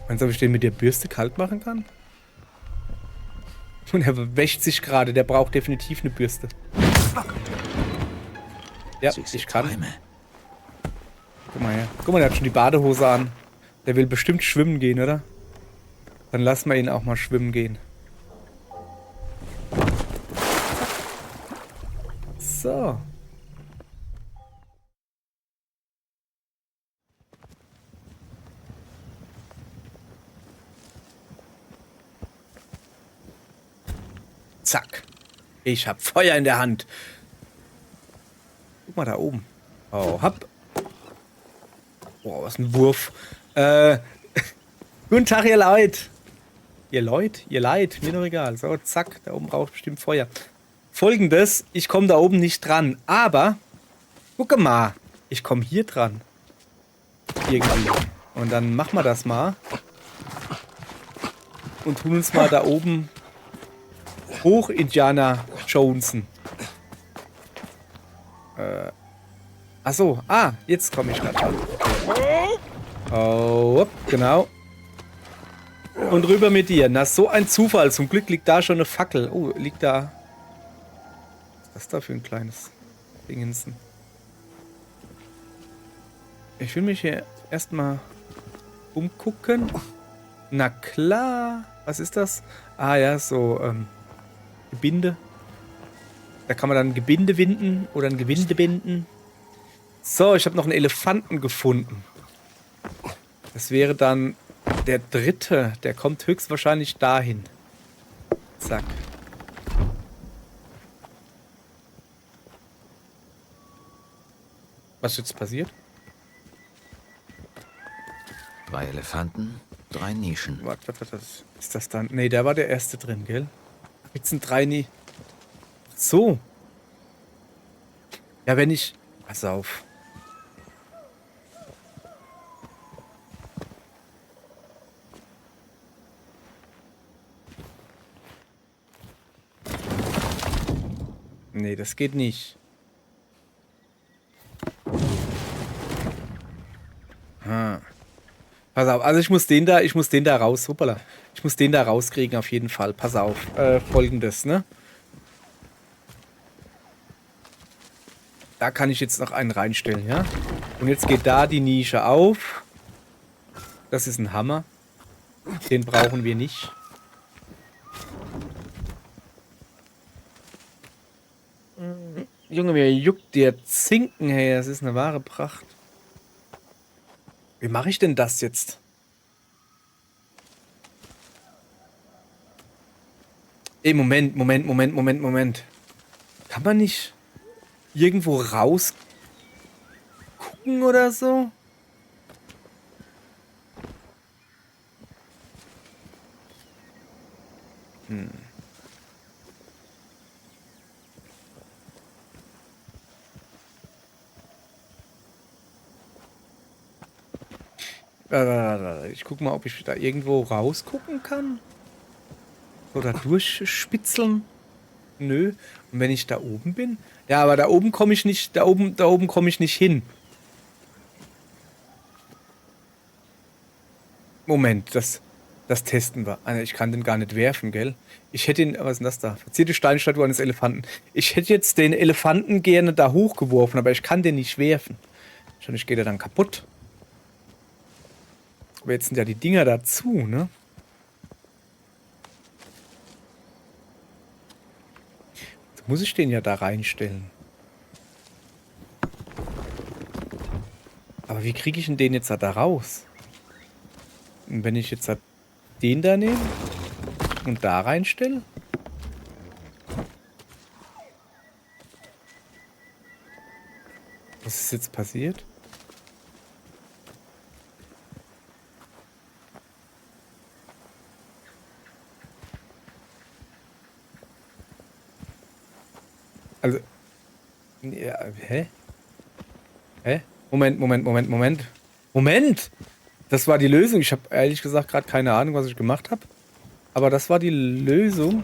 Meinst du, ob ich den mit der Bürste kalt machen kann? Und er wäscht sich gerade. Der braucht definitiv eine Bürste. Ja, ich kann. Guck mal her. Guck mal, der hat schon die Badehose an. Der will bestimmt schwimmen gehen, oder? Dann lassen wir ihn auch mal schwimmen gehen. So. Zack. Ich hab Feuer in der Hand. Guck mal da oben. Oh, hopp. Boah, was ein Wurf. Guten Tag, ihr Leute. Ihr Leute? Ihr Leid? Mir doch egal. So, zack. Da oben braucht bestimmt Feuer. Folgendes. Ich komme da oben nicht dran. Aber, gucke mal. Ich komme hier dran. Irgendwie. Und dann machen wir das mal. Und tun uns mal da oben hoch Indiana Jonesen. Achso. Ah, jetzt komme ich gerade dran. Oh, genau. Und rüber mit dir. Na, so ein Zufall. Zum Glück liegt da schon eine Fackel. Oh, liegt da... Was ist das da für ein kleines Dingensen? Ich will mich hier erstmal umgucken. Na klar. Was ist das? Ah ja, so Gebinde. Da kann man dann ein Gebinde winden oder ein Gewinde binden. So, ich habe noch einen Elefanten gefunden. Das wäre dann der dritte. Der kommt höchstwahrscheinlich dahin. Zack. Was ist jetzt passiert? 3 Elefanten, 3 Nischen. Was ist das dann? Ne, da war der erste drin, gell? Jetzt sind 3 nie. So. Ja, wenn ich... Pass auf. Nee, das geht nicht. Pass auf, also ich muss den da raus. Hoppala. Ich muss den da rauskriegen auf jeden Fall. Pass auf. Folgendes, ne? Da kann ich jetzt noch einen reinstellen, ja? Und jetzt geht da die Nische auf. Das ist ein Hammer. Den brauchen wir nicht. Junge, mir juckt der Zinken, hey. Das ist eine wahre Pracht. Wie mache ich denn das jetzt? Ey, Moment. Kann man nicht irgendwo raus gucken oder so? Ich guck mal, ob ich da irgendwo rausgucken kann. Oder durchspitzeln. Nö. Und wenn ich da oben bin? Ja, aber da oben komme ich nicht. Da oben komme ich nicht hin. Moment, das testen wir. Ich kann den gar nicht werfen, gell? Ich hätte ihn. Was ist denn das da? Verzierte Steinstatue eines Elefanten. Ich hätte jetzt den Elefanten gerne da hochgeworfen, aber ich kann den nicht werfen. Wahrscheinlich geht er dann kaputt. Aber jetzt sind ja die Dinger dazu, ne? Jetzt muss ich den ja da reinstellen. Aber wie kriege ich denn den jetzt da raus? Und wenn ich jetzt den da nehme und da reinstelle? Was ist jetzt passiert? Also, ja, hä? Hä? Moment. Das war die Lösung. Ich habe ehrlich gesagt gerade keine Ahnung, was ich gemacht habe. Aber das war die Lösung.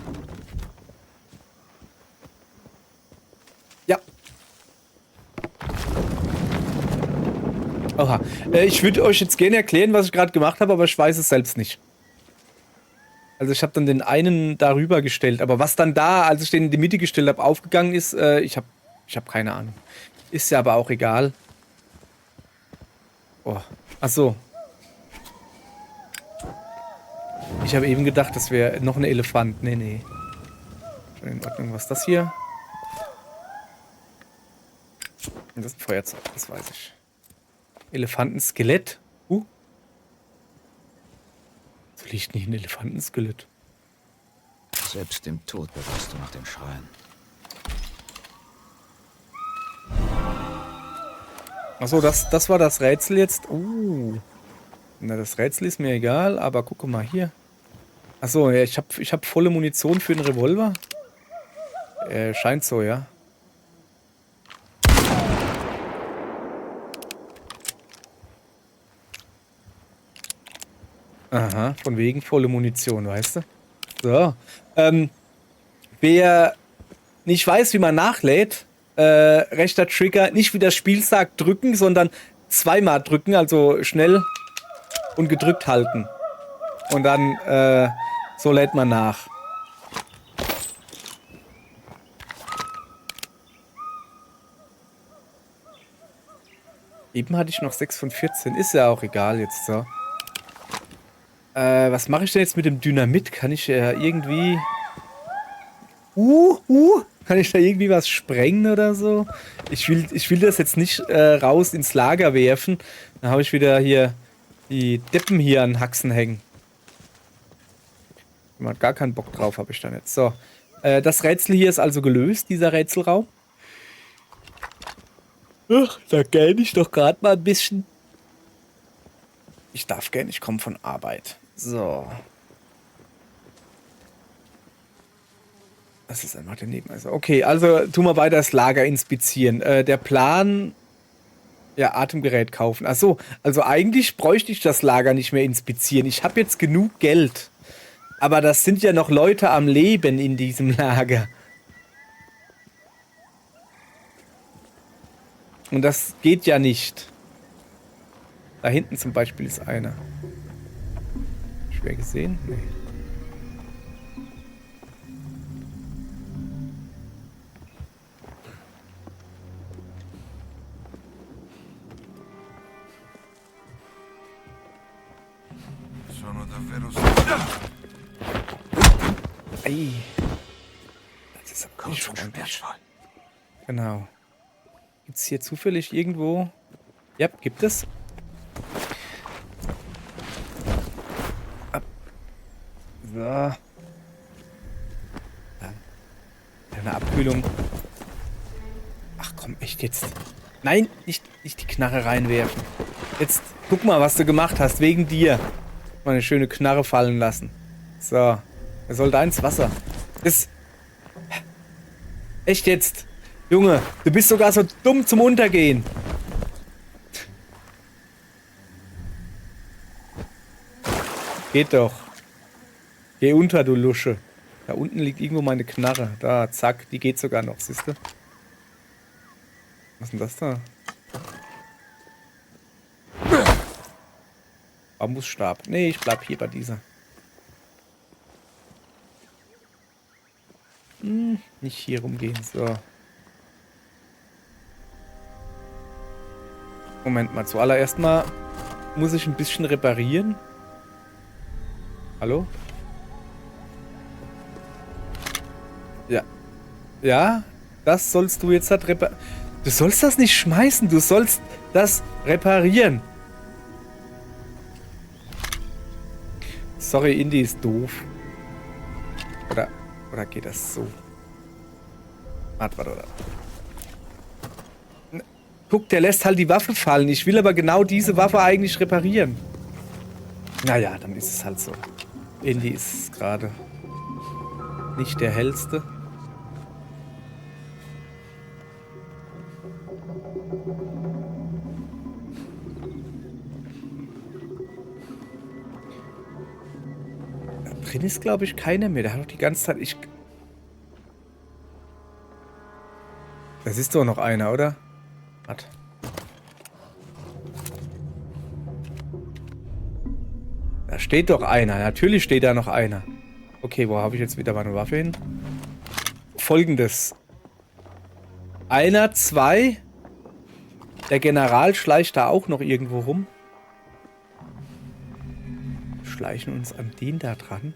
Ja. Oha. Ich würde euch jetzt gerne erklären, was ich gerade gemacht habe, aber ich weiß es selbst nicht. Also ich habe dann den einen darüber gestellt, aber was dann da, als ich den in die Mitte gestellt habe, aufgegangen ist, ich hab keine Ahnung. Ist ja aber auch egal. Oh. Ach so. Ich habe eben gedacht, das wäre noch ein Elefant. Nee, nee. Schon in Ordnung. Was ist das hier? Das ist ein Feuerzeug, das weiß ich. Elefantenskelett. So liegt nicht ein Elefantenskelett. Selbst im Tod bewahrst du nach den Schreien. Achso, das war das Rätsel jetzt. Na, das Rätsel ist mir egal, aber guck mal hier. Achso, ja, ich hab volle Munition für den Revolver. Scheint so, ja. Aha, von wegen volle Munition, weißt du? So. Wer nicht weiß, wie man nachlädt, rechter Trigger, nicht wie das Spiel sagt, drücken, sondern zweimal drücken, also schnell und gedrückt halten. Und dann, so lädt man nach. Eben hatte ich noch 6 von 14. Ist ja auch egal jetzt so. Was mache ich denn jetzt mit dem Dynamit? Kann ich ja irgendwie... Kann ich da irgendwie was sprengen oder so? Ich will das jetzt nicht raus ins Lager werfen. Dann habe ich wieder hier die Deppen hier an Haxen hängen. Man hat gar keinen Bock drauf, habe ich dann jetzt. So. Das Rätsel hier ist also gelöst, dieser Rätselraum. Ach, da gähne ich doch gerade mal ein bisschen. Ich darf gern, ich komme von Arbeit. So. Das ist einfach daneben. Also, okay, also tun wir weiter das Lager inspizieren. Der Plan... Ja, Atemgerät kaufen. Ach so, also eigentlich bräuchte ich das Lager nicht mehr inspizieren. Ich habe jetzt genug Geld. Aber das sind ja noch Leute am Leben in diesem Lager. Und das geht ja nicht. Da hinten zum Beispiel ist einer. Schwer gesehen? Nee. Ei. Das ist aber nicht freundlich. Genau. Gibt es hier zufällig irgendwo... Ja, gibt es. So. Ja, eine Abkühlung. Ach komm, echt jetzt. Nein, nicht die Knarre reinwerfen. Jetzt guck mal, was du gemacht hast, wegen dir. Mal eine schöne Knarre fallen lassen. So. Er soll da ins Wasser. Das... Echt jetzt? Junge, du bist sogar so dumm zum Untergehen. Geht doch. Geh unter, du Lusche. Da unten liegt irgendwo meine Knarre. Da, zack, die geht sogar noch, siehst du? Was ist denn das da? Bambusstab. Nee, ich bleib hier bei dieser. Nicht hier rumgehen, so. Moment mal, zuallererst mal muss ich ein bisschen reparieren. Hallo? Ja. Ja, das sollst du jetzt halt reparieren. Du sollst das nicht schmeißen, du sollst das reparieren. Sorry, Indy ist doof. Oder geht das so? Warte. Guck, der lässt halt die Waffe fallen. Ich will aber genau diese Waffe eigentlich reparieren. Naja, dann ist es halt so. Indy ist gerade nicht der hellste. Da drin ist, glaube ich, keiner mehr. Der hat doch die ganze Zeit... Das ist doch noch einer, oder? Warte. Da steht doch einer. Natürlich steht da noch einer. Okay, wo habe ich jetzt wieder meine Waffe hin? Folgendes. Einer, zwei. Der General schleicht da auch noch irgendwo rum. Wir schleichen uns an den da dran.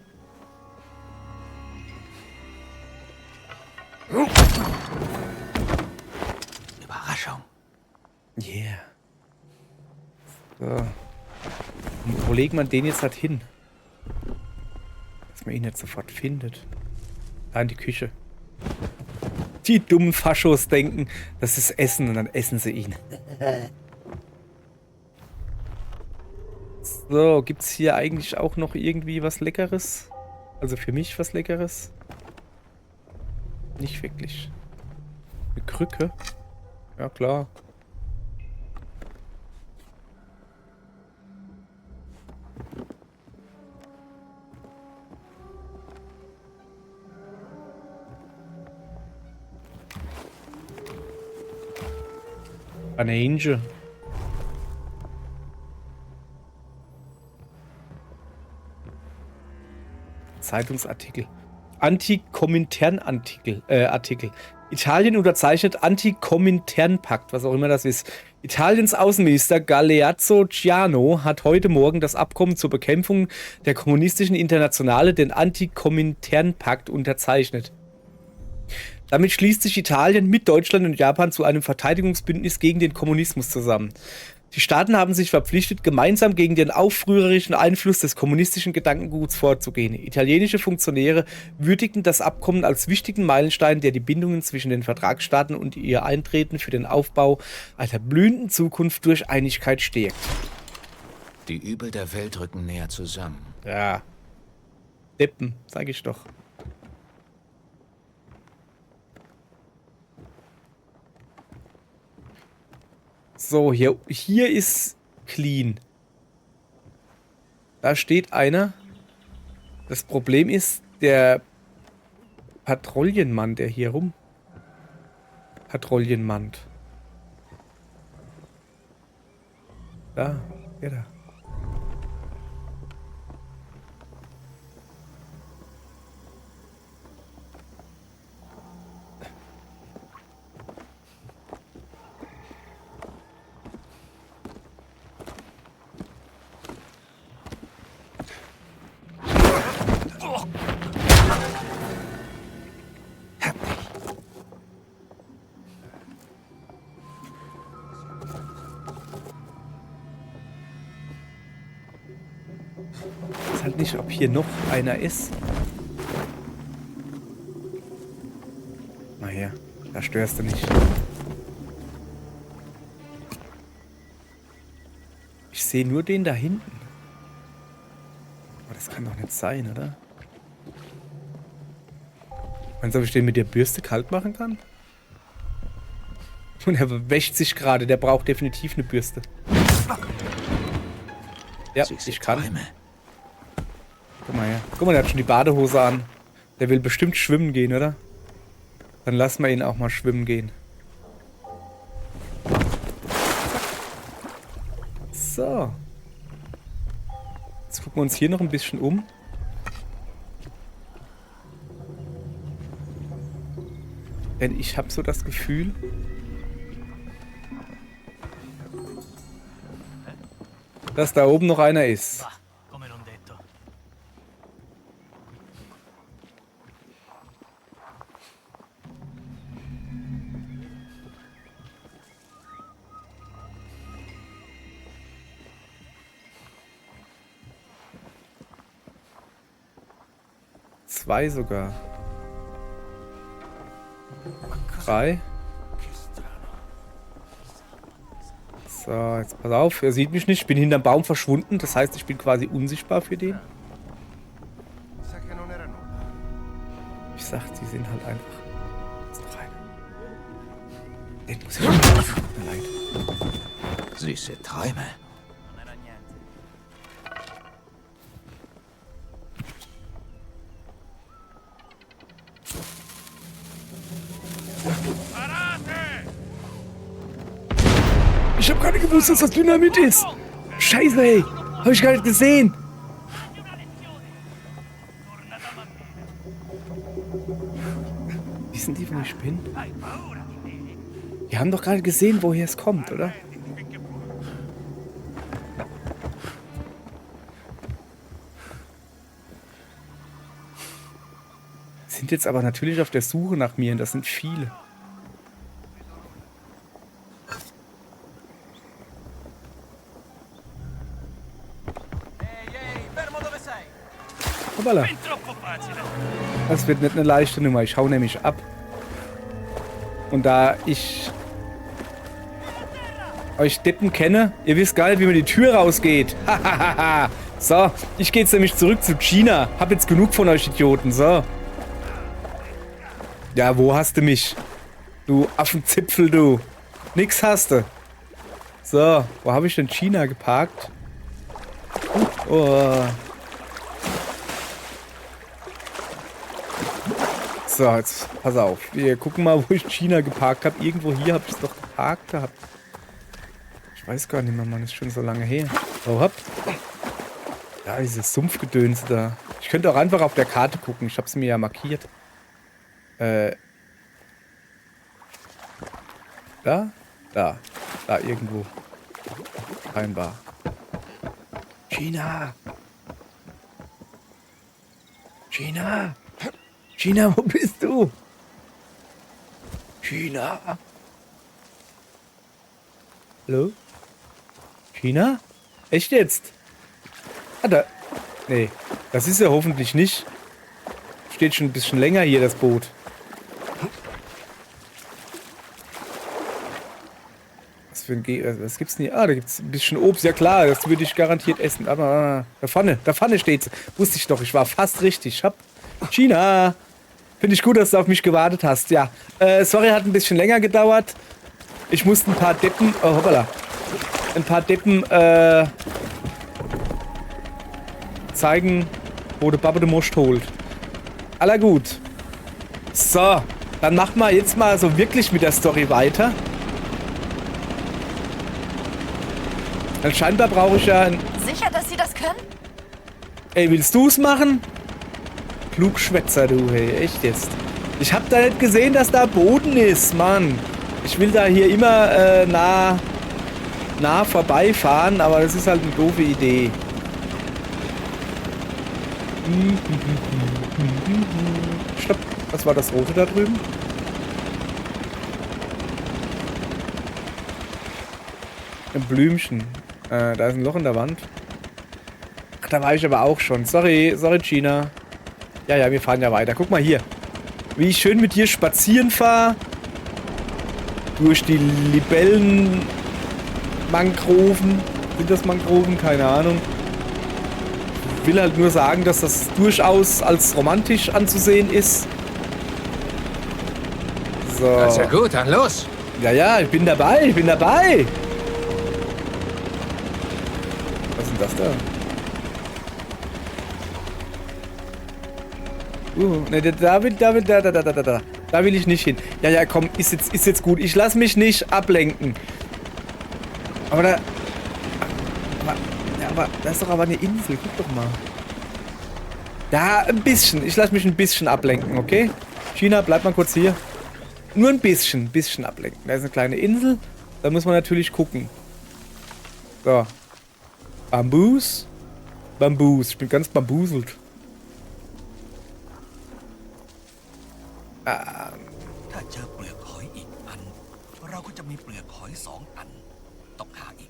Überraschung. Yeah. So. Wo legt man den jetzt halt hin? Dass man ihn nicht sofort findet. Da in die Küche. Die dummen Faschos denken, das ist Essen und dann essen sie ihn. So, gibt's hier eigentlich auch noch irgendwie was Leckeres? Also für mich was Leckeres? Nicht wirklich. Eine Krücke? Ja, klar. Ein Angel. Zeitungsartikel. Anti-Komintern-Artikel. Italien unterzeichnet Anti-Komintern-Pakt, was auch immer das ist. Italiens Außenminister Galeazzo Ciano hat heute Morgen das Abkommen zur Bekämpfung der kommunistischen Internationale, den Anti-Komintern-Pakt, unterzeichnet. Damit schließt sich Italien mit Deutschland und Japan zu einem Verteidigungsbündnis gegen den Kommunismus zusammen. Die Staaten haben sich verpflichtet, gemeinsam gegen den aufrührerischen Einfluss des kommunistischen Gedankenguts vorzugehen. Italienische Funktionäre würdigten das Abkommen als wichtigen Meilenstein, der die Bindungen zwischen den Vertragsstaaten und ihr Eintreten für den Aufbau einer blühenden Zukunft durch Einigkeit stärkt. Die Übel der Welt rücken näher zusammen. Ja. Deppen, sag ich doch. So, hier ist clean. Da steht einer. Das Problem ist, der Patrouillenmann, der hier rum patrouillenmannt. Da, der da. Ich weiß halt nicht, ob hier noch einer ist. Na ja, da störst du nicht. Ich sehe nur den da hinten. Aber das kann doch nicht sein, oder? Meinst du, ob ich den mit der Bürste kalt machen kann? Und er wäscht sich gerade, der braucht definitiv eine Bürste. Ja, ich kann. Guck mal her. Guck mal, der hat schon die Badehose an. Der will bestimmt schwimmen gehen, oder? Dann lassen wir ihn auch mal schwimmen gehen. So. Jetzt gucken wir uns hier noch ein bisschen um. Denn ich habe so das Gefühl, dass da oben noch einer ist. Zwei sogar. 3. So, jetzt pass auf, er sieht mich nicht. Ich bin hinterm Baum verschwunden. Das heißt, ich bin quasi unsichtbar für den. Ich sag, die sind halt einfach. Ist noch einer. Den muss ich nicht. Tut mir leid. Süße Träume. Ich hab gar nicht gewusst, dass das Dynamit ist. Scheiße, ey. Hab ich gar nicht gesehen. Wissen die, wo ich bin? Die haben doch gerade gesehen, woher es kommt, oder? Sind jetzt aber natürlich auf der Suche nach mir und das sind viele. Hoppala. Das wird nicht eine leichte Nummer. Ich hau nämlich ab. Und da ich euch Deppen kenne, ihr wisst gar nicht, wie man die Tür rausgeht. Hahaha. So, ich gehe jetzt nämlich zurück zu Gina. Hab jetzt genug von euch Idioten. So. Ja, wo hast du mich? Du Affenzipfel, du. Nix hast du. So, wo habe ich denn Gina geparkt? Oh. So, jetzt pass auf. Wir gucken mal, wo ich Gina geparkt habe. Irgendwo hier habe ich es doch geparkt gehabt. Ich weiß gar nicht mehr, Mann. Ist schon so lange her. Oh, hopp. Ja, dieses Sumpfgedönse da. Ich könnte auch einfach auf der Karte gucken. Ich habe es mir ja markiert. Da? Da. Da irgendwo. Scheinbar. Gina! Gina! Gina, wo bist du? Gina? Hallo? Gina? Echt jetzt? Ah, da. Nee, das ist ja hoffentlich nicht. Steht schon ein bisschen länger hier, das Boot. Was für ein was gibt's denn hier? Ah, da gibt's ein bisschen Obst. Ja klar, das würde ich garantiert essen. Aber da vorne steht's. Wusste ich doch, ich war fast richtig. Gina! Finde ich gut, dass du auf mich gewartet hast. Ja, sorry, hat ein bisschen länger gedauert. Ich musste ein paar Deppen... Oh, hoppala. Ein paar Deppen, zeigen, wo der Babbe de Most holt. Aller gut. So, dann machen wir jetzt mal so wirklich mit der Story weiter. Dann scheinbar brauche ich ja ein... Sicher, dass Sie das können? Ey, willst du's machen? Klugschwätzer, du, hey, echt jetzt. Ich hab da nicht gesehen, dass da Boden ist, Mann. Ich will da hier immer nah vorbeifahren, aber das ist halt eine doofe Idee. Stopp, was war das Rote da drüben? Ein Blümchen. Da ist ein Loch in der Wand. Ach, da war ich aber auch schon. Sorry, Gina. Ja, wir fahren ja weiter. Guck mal hier. Wie ich schön mit dir spazieren fahre. Durch die Libellen-Mangroven. Sind das Mangroven? Keine Ahnung. Ich will halt nur sagen, dass das durchaus als romantisch anzusehen ist. So. Das ist ja gut, dann los. Ja, ich bin dabei. Was ist denn das da? Ne, da will ich nicht hin. Ja, komm, ist jetzt gut. Ich lass mich nicht ablenken. Aber da ist doch aber eine Insel. Guck doch mal. Ja, ein bisschen. Ich lass mich ein bisschen ablenken, okay? Gina, bleib mal kurz hier. Nur ein bisschen ablenken. Da ist eine kleine Insel. Da muss man natürlich gucken. So. Bambus. Ich bin ganz bambuselt.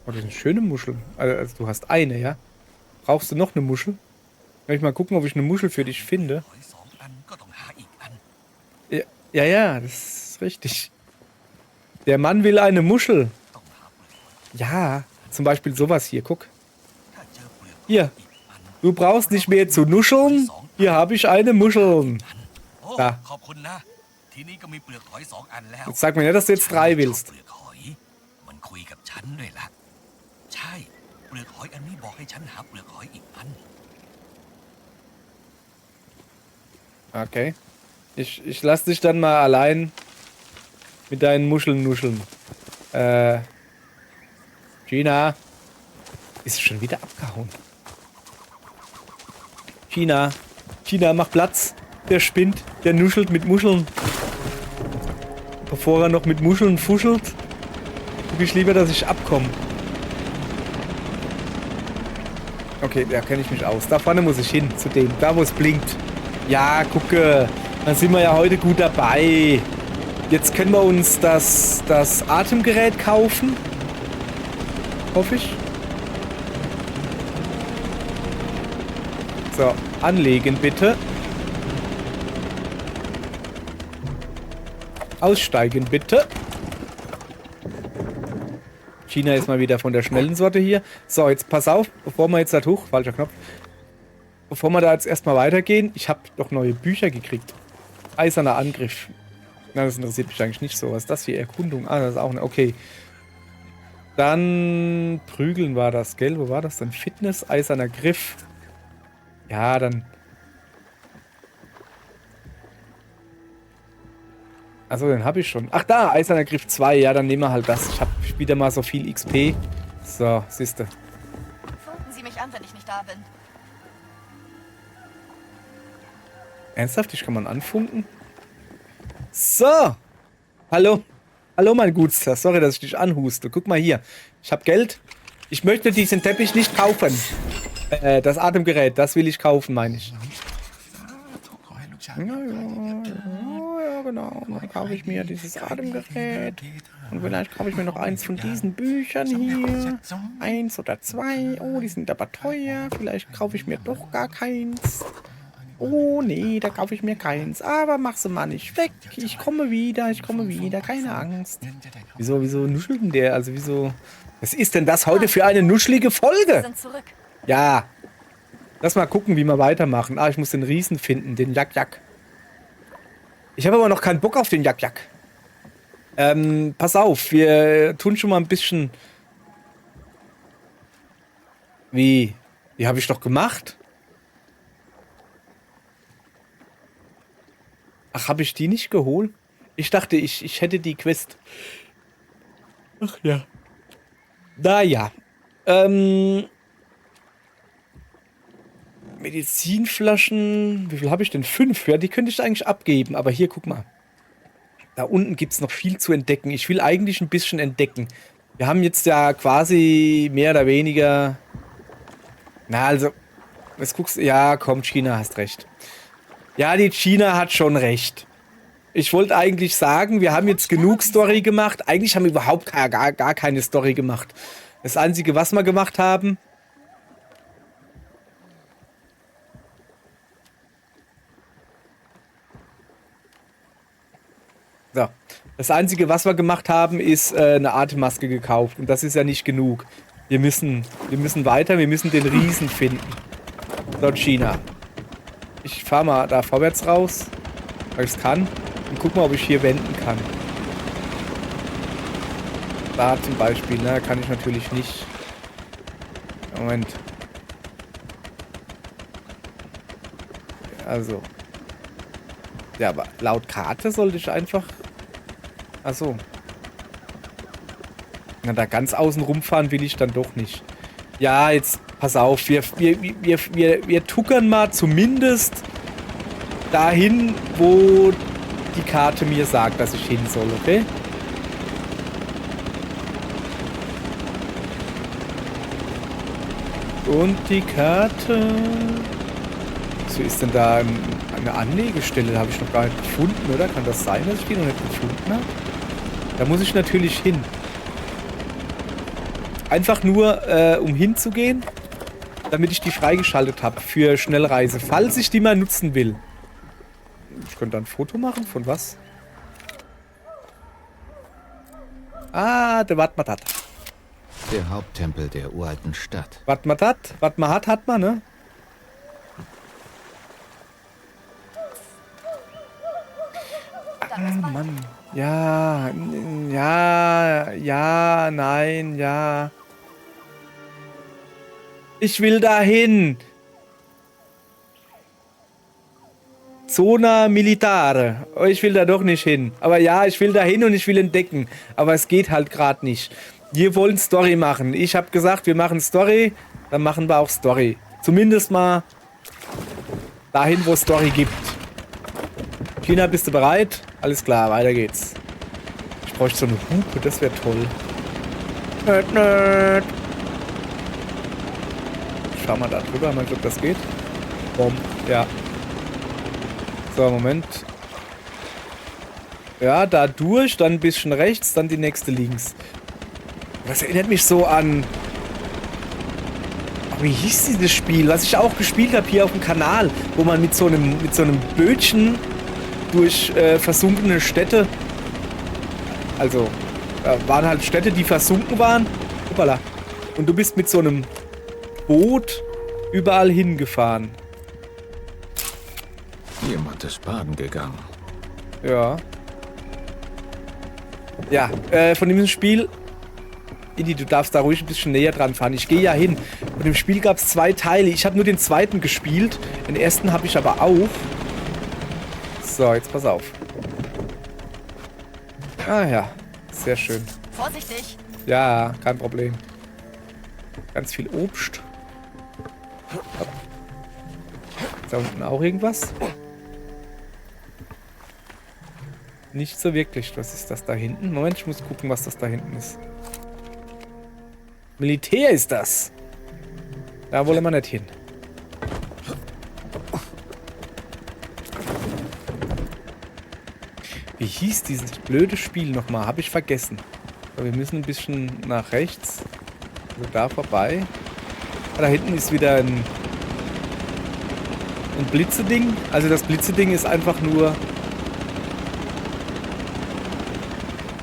Oh, das sind schöne Muscheln. Also du hast eine, ja? Brauchst du noch eine Muschel? Kann ich mal gucken, ob ich eine Muschel für dich finde? Ja, das ist richtig. Der Mann will eine Muschel. Ja, zum Beispiel sowas hier, guck. Hier. Du brauchst nicht mehr zu nuscheln. Hier habe ich eine Muschel. Da. Jetzt sag mir nicht, dass du jetzt 3 willst. Okay. Ich lass dich dann mal allein mit deinen Muscheln nuscheln. Gina. Ist schon wieder abgehauen. Gina, mach Platz. Der spinnt, der nuschelt mit Muscheln. Bevor er noch mit Muscheln fuschelt, gucke ich lieber, dass ich abkomme. Okay, da kenne ich mich aus. Da vorne muss ich hin, zu dem. Da, wo es blinkt. Ja, gucke. Dann sind wir ja heute gut dabei. Jetzt können wir uns das Atemgerät kaufen. Hoffe ich. So, anlegen bitte. Aussteigen bitte. China ist mal wieder von der schnellen Sorte hier. So, jetzt pass auf, bevor wir jetzt da hoch, falscher Knopf. Bevor wir da jetzt erstmal weitergehen, ich habe doch neue Bücher gekriegt. Eiserner Angriff. Na, das interessiert mich eigentlich nicht so. Was ist das hier? Erkundung. Ah, das ist auch eine. Okay. Dann Prügeln war das, gell? Wo war das denn? Fitness, Eiserner Griff. Ja, dann. Achso, den habe ich schon. Ach da, Eiserner Griff 2. Ja, dann nehmen wir halt das. Ich habe wieder mal so viel XP. So, siehste. Funken Sie mich an, wenn ich nicht da bin. Ernsthaft? Ich kann man anfunken? So. Hallo. Hallo, mein Gutster. Sorry, dass ich dich anhuste. Guck mal hier. Ich habe Geld. Ich möchte diesen Teppich nicht kaufen. Das Atemgerät, das will ich kaufen, meine ich. Ja, genau. Dann kaufe ich mir dieses Atemgerät. Und vielleicht kaufe ich mir noch eins von diesen Büchern hier. 1 oder 2. Oh, die sind aber teuer. Vielleicht kaufe ich mir doch gar keins. Oh, nee, da kaufe ich mir keins. Aber mach sie mal nicht weg. Ich komme wieder, keine Angst. Wieso nuschelt denn der? Also wieso... Was ist denn das heute für eine nuschelige Folge? Wir sind zurück. Ja. Lass mal gucken, wie wir weitermachen. Ah, ich muss den Riesen finden, den Jak-Jak. Ich habe aber noch keinen Bock auf den Jak-Jak. Pass auf, wir tun schon mal ein bisschen... Wie? Die habe ich doch gemacht. Ach, habe ich die nicht geholt? Ich dachte, ich hätte die Quest. Ach ja. Naja. Medizinflaschen. Wie viel habe ich denn? 5. Ja, die könnte ich eigentlich abgeben. Aber hier, guck mal. Da unten gibt es noch viel zu entdecken. Ich will eigentlich ein bisschen entdecken. Wir haben jetzt ja quasi mehr oder weniger... Na, also... Jetzt guckst du... Ja, komm, China, hast recht. Ja, die China hat schon recht. Ich wollte eigentlich sagen, wir haben jetzt genug Story gemacht. Eigentlich haben wir überhaupt gar keine Story gemacht. Das Einzige, was wir gemacht haben... So. Das Einzige, was wir gemacht haben, ist eine Atemmaske gekauft. Und das ist ja nicht genug. Wir müssen weiter, wir müssen den Riesen finden. So, China. Ich fahre mal da vorwärts raus, weil ich es kann. Und guck mal, ob ich hier wenden kann. Da zum Beispiel, ne, kann ich natürlich nicht. Moment. Also. Ja, aber laut Karte sollte ich einfach... Achso. Na, da ganz außen rumfahren will ich dann doch nicht. Ja, jetzt pass auf. Wir tuckern mal zumindest dahin, wo die Karte mir sagt, dass ich hin soll, okay? Und die Karte... So, ist denn da eine Anlegestelle? Da habe ich noch gar nicht gefunden, oder? Kann das sein, dass ich die noch nicht gefunden habe? Da muss ich natürlich hin. Einfach nur, um hinzugehen, damit ich die freigeschaltet habe für Schnellreise, falls ich die mal nutzen will. Ich könnte ein Foto machen, von was? Ah, der Watmatat. Der Haupttempel der uralten Stadt. Watmatat, hat man, ne? Ah, Mann. Ja, nein, ja. Ich will dahin. Zona Militare. Oh, ich will da doch nicht hin. Aber ja, ich will da hin und ich will entdecken. Aber es geht halt gerade nicht. Wir wollen Story machen. Ich habe gesagt, wir machen Story. Dann machen wir auch Story. Zumindest mal dahin, wo es Story gibt. China, bist du bereit? Alles klar, weiter geht's. bräuchte so eine Hupe, das wäre toll. Nerd, nerd. Schau mal da drüber, mal ob das geht. Bomb, ja. So, Moment. Ja, da durch, dann ein bisschen rechts, dann die nächste links. Das erinnert mich so an... Wie hieß dieses Spiel, was ich auch gespielt habe hier auf dem Kanal, wo man mit so einem Bötchen durch versunkene Städte, also waren halt Städte, die versunken waren, hoppala, und du bist mit so einem Boot überall hingefahren. Jemand ist baden gegangen. Ja. Ja, von diesem Spiel... Idi, du darfst da ruhig ein bisschen näher dran fahren. Ich gehe ja hin. Von dem Spiel gab es 2 Teile. Ich habe nur den zweiten gespielt. Den ersten habe ich aber auch. So, jetzt pass auf. Ah ja, sehr schön. Vorsichtig. Ja, kein Problem. Ganz viel Obst. Ist da unten auch irgendwas? Nicht so wirklich. Was ist das da hinten? Moment, ich muss gucken, was das da hinten ist. Militär ist das. Da wollen wir nicht hin. Wie hieß dieses blöde Spiel nochmal? Habe ich vergessen. Aber wir müssen ein bisschen nach rechts. Also da vorbei. Ah, da hinten ist wieder ein Blitzeding. Also das Blitzeding ist einfach nur...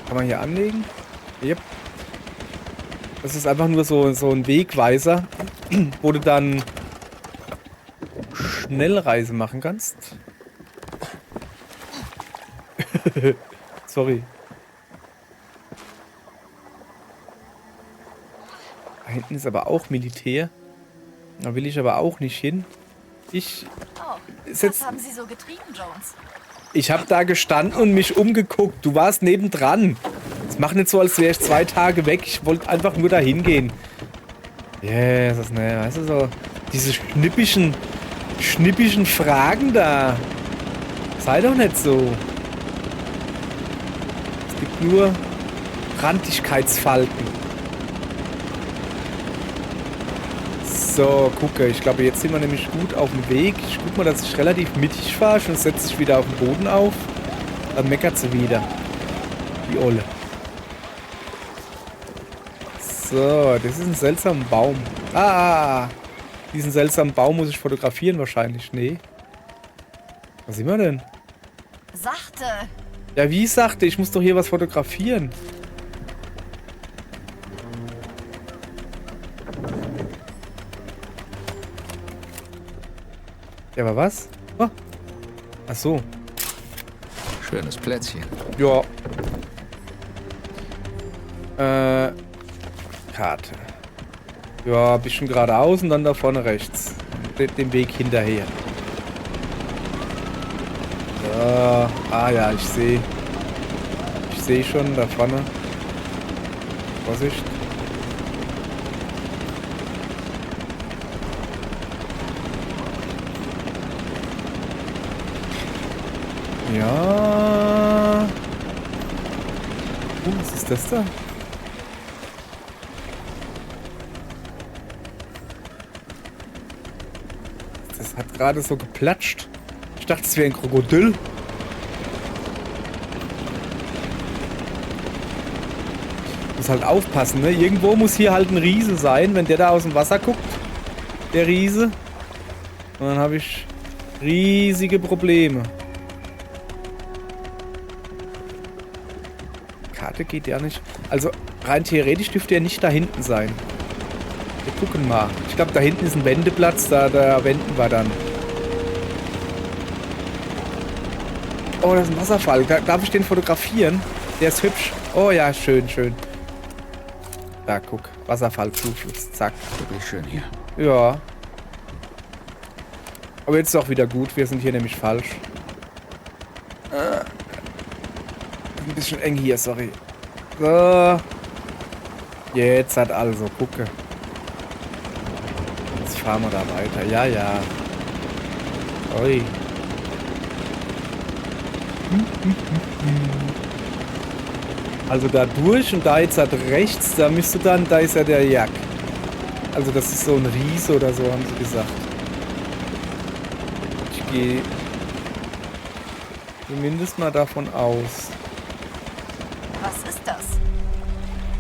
Kann man hier anlegen? Yep. Das ist einfach nur so ein Wegweiser, wo du dann Schnellreise machen kannst. Sorry. Da hinten ist aber auch Militär. Da will ich aber auch nicht hin. Oh, was haben Sie so getrieben, Jones? Ich habe da gestanden und mich umgeguckt. Du warst nebendran. Das macht nicht so, als wäre ich 2 Tage weg. Ich wollte einfach nur dahin gehen. Jesus, ne, weißt du so. Diese schnippischen Fragen da. Sei doch nicht so. Es gibt nur Randigkeitsfalten. So, gucke. Ich glaube, jetzt sind wir nämlich gut auf dem Weg. Ich guck mal, dass ich relativ mittig fahre. Schon setze ich wieder auf den Boden auf. Dann meckert sie wieder. Die Olle. So, das ist ein seltsamer Baum. Diesen seltsamen Baum muss ich fotografieren wahrscheinlich. Nee. Was sind wir denn? Sachte. Ja, wie sagte, ich muss doch hier was fotografieren. Ja, aber was? Oh. Ach so. Schönes Plätzchen. Ja. Karte. Ja, ein bisschen geradeaus und dann da vorne rechts. Den Weg hinterher. Ja. Ah ja, ich sehe. Ich sehe schon da vorne. Vorsicht. Ja. Was ist das da? Das hat gerade so geplatscht. Ich dachte, es wäre ein Krokodil. Muss halt aufpassen, ne? Irgendwo muss hier halt ein Riese sein, wenn der da aus dem Wasser guckt. Der Riese. Und dann habe ich riesige Probleme. Karte geht ja nicht. Also rein theoretisch dürfte er nicht da hinten sein. Wir gucken mal. Ich glaube, da hinten ist ein Wendeplatz. Da wenden wir dann. Oh, das ist ein Wasserfall. Darf ich den fotografieren? Der ist hübsch. Oh ja, schön, schön. Da, guck. Wasserfallzufluss. Zack. Wirklich schön hier. Ja. Aber jetzt ist auch wieder gut. Wir sind hier nämlich falsch. Ein bisschen eng hier, sorry. So. Jetzt hat also, gucke. Jetzt fahren wir da weiter. Ja, ja. Ui. Also da durch und da jetzt halt rechts, da müsste dann, da ist ja der Jack. Also das ist so ein Riese oder so, haben sie gesagt. Ich gehe zumindest mal davon aus. Was ist das?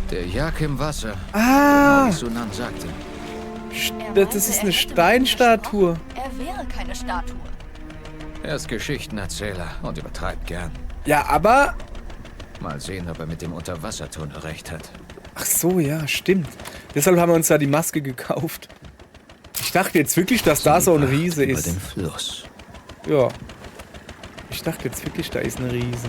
Der Jag im Wasser. Ah! Genau wie Sunan sagte. Das ist eine Steinstatue. Er wäre keine Statue. Er ist Geschichtenerzähler und übertreibt gern. Ja, aber... Mal sehen, ob er mit dem Unterwassertunnel recht hat. Ach so, ja, stimmt. Deshalb haben wir uns da die Maske gekauft. Ich dachte jetzt wirklich, dass da so ein Riese Über ist. den Fluss. Ja. Ich dachte jetzt wirklich, da ist eine Riese.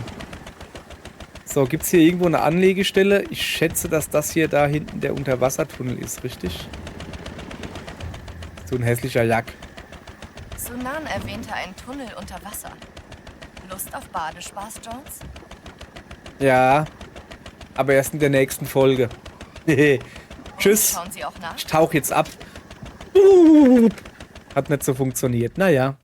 So, gibt es hier irgendwo eine Anlegestelle? Ich schätze, dass das hier da hinten der Unterwassertunnel ist, richtig? So ein hässlicher Jack. Sunan erwähnte einen Tunnel unter Wasser. Lust auf Badespaß, Jones? Ja. Aber erst in der nächsten Folge. Tschüss. Schauen Sie auch nach. Ich tauche jetzt ab. Hat nicht so funktioniert. Naja.